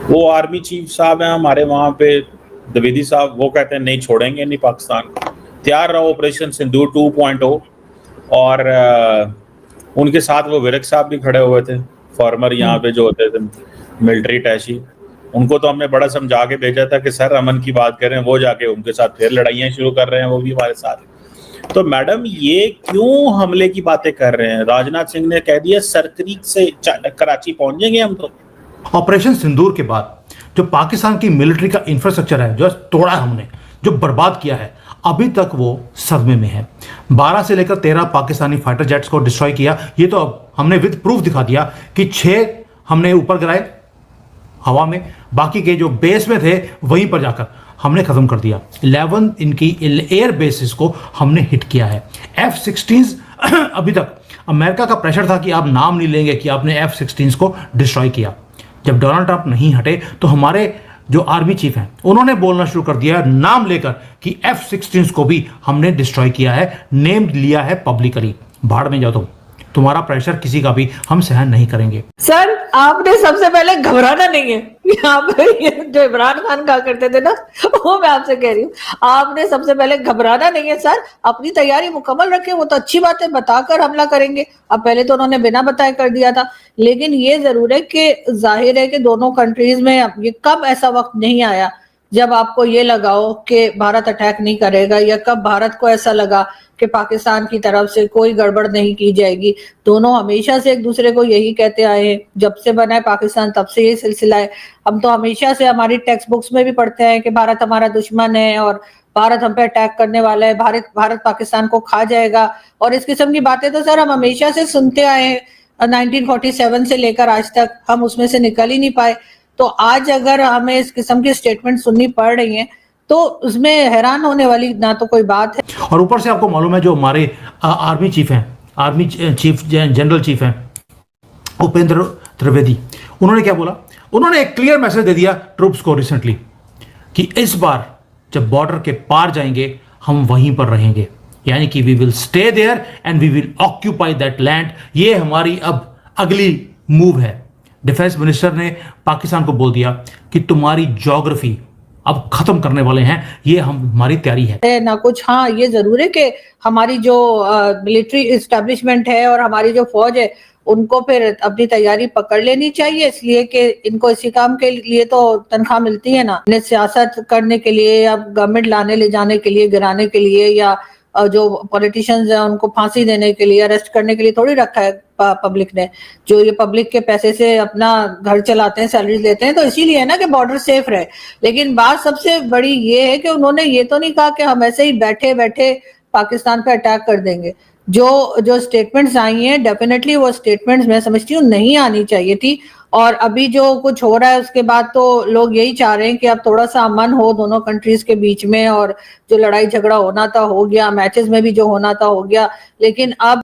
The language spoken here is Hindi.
वो आर्मी चीफ साहब हैं हमारे वहाँ पे, द्विवेदी साहब, वो कहते हैं नहीं छोड़ेंगे नहीं पाकिस्तान को, तैयार रहो ऑपरेशन सिंदूर 2.0। और उनके साथ वो विरक साहब भी खड़े हुए थे, फॉर्मर यहाँ पे जो होते थे मिलिट्री अटैची। उनको तो हमने बड़ा समझा के भेजा था कि सर अमन की बात करें, वो जाके उनके साथ फिर लड़ाइयाँ शुरू कर रहे हैं वो भी हमारे साथ। तो मैडम ये क्यों हमले की बातें कर रहे हैं? राजनाथ सिंह ने कह दिया सरक्रीक से कराची पहुंच जाएंगे हम। तो ऑपरेशन सिंदूर के बाद जो पाकिस्तान की मिलिट्री का इंफ्रास्ट्रक्चर है, जो तोड़ा है हमने, जो बर्बाद किया है, अभी तक वो सदमे में है। 12 से लेकर 13 पाकिस्तानी फाइटर जेट्स को डिस्ट्रॉय किया। ये तो अब हमने विद प्रूफ दिखा दिया कि 6 हमने ऊपर गिराए हवा में, बाकी के जो बेस में थे वहीं पर जाकर हमने खत्म कर दिया। 11 इनकी एयर बेसिस को हमने हिट किया है। F-16 अभी तक अमेरिका का प्रेशर था कि आप नाम नहीं लेंगे कि आपने F-16 को डिस्ट्रॉय किया। जब डोनाल्ड ट्रंप नहीं हटे तो हमारे जो आर्मी चीफ हैं उन्होंने बोलना शुरू कर दिया नाम लेकर कि F-16 को भी हमने डिस्ट्रॉय किया है, नेम लिया है पब्लिकली। भाड़ में जाओ, तुम्हारा प्रेशर किसी का भी हम सहन नहीं करेंगे। सर आपने सबसे पहले घबराना नहीं है। यहाँ पे जो इमरान खान कहा करते थे ना, वो मैं आपसे कह रही हूँ, आपने सबसे पहले घबराना नहीं है सर, अपनी तैयारी मुकम्मल रखें। वो तो अच्छी बात है, बताकर हमला करेंगे। अब पहले तो उन्होंने बिना बताए कर दिया था, लेकिन ये जरूर है कि जाहिर है कि दोनों कंट्रीज में ये कब ऐसा वक्त नहीं आया जब आपको ये लगाओ कि भारत अटैक नहीं करेगा, या कब भारत को ऐसा लगा कि पाकिस्तान की तरफ से कोई गड़बड़ नहीं की जाएगी। दोनों हमेशा से एक दूसरे को यही कहते आए हैं, जब से बना है पाकिस्तान तब से ये सिलसिला है। हम तो हमेशा से हमारी टेक्स्ट बुक्स में भी पढ़ते हैं कि भारत हमारा दुश्मन है और भारत हम पे अटैक करने वाला है, भारत पाकिस्तान को खा जाएगा, और इस किस्म की बातें तो सर हम हमेशा से सुनते आए हैं। 1947 से लेकर आज तक हम उसमें से निकल ही नहीं पाए। तो आज अगर हमें इस किस्म की स्टेटमेंट सुननी पड़ रही है तो उसमें हैरान होने वाली ना तो कोई बात है। और ऊपर से आपको मालूम है जो हमारे आर्मी चीफ हैं, आर्मी चीफ जनरल चीफ हैं उपेंद्र त्रिवेदी, उन्होंने क्या बोला? उन्होंने एक क्लियर मैसेज दे दिया ट्रूप्स को रिसेंटली कि इस बार जब बॉर्डर के पार जाएंगे हम वहीं पर रहेंगे, यानी कि we will stay there and we will occupy that land. ये हमारी अब अगली मूव है। डिफेंस मिनिस्टर ने पाकिस्तान को बोल दिया कि तुम्हारी ज्योग्राफी अब खत्म करने वाले हैं, ये हमारी तैयारी है ना कुछ। हाँ ये जरूर है कि हमारी जो मिलिट्री इस्टेब्लिशमेंट है और हमारी जो फौज है उनको फिर अपनी तैयारी पकड़ लेनी चाहिए, इसलिए कि इनको इसी काम के लिए तो तनख्वाह मिलती है ना। इन्हें सियासत करने के लिए या गवर्नमेंट लाने ले जाने के लिए, गिराने के लिए, या जो पॉलिटिशियंस हैं उनको फांसी देने के लिए, अरेस्ट करने के लिए थोड़ी रखा है पब्लिक ने। जो ये पब्लिक के पैसे से अपना घर चलाते हैं, सैलरी लेते हैं, तो इसीलिए है ना कि बॉर्डर सेफ रहे। लेकिन बात सबसे बड़ी ये है कि उन्होंने ये तो नहीं कहा कि हम ऐसे ही बैठे बैठे पाकिस्तान पे अटैक कर देंगे। जो स्टेटमेंट्स आई हैं, डेफिनेटली वो स्टेटमेंट्स मैं समझती हूँ नहीं आनी चाहिए थी। और अभी जो कुछ हो रहा है उसके बाद तो लोग यही चाह रहे हैं कि अब थोड़ा सा अमन हो दोनों कंट्रीज के बीच में, और जो लड़ाई झगड़ा होना था हो गया, मैचेस में भी जो होना था हो गया, लेकिन अब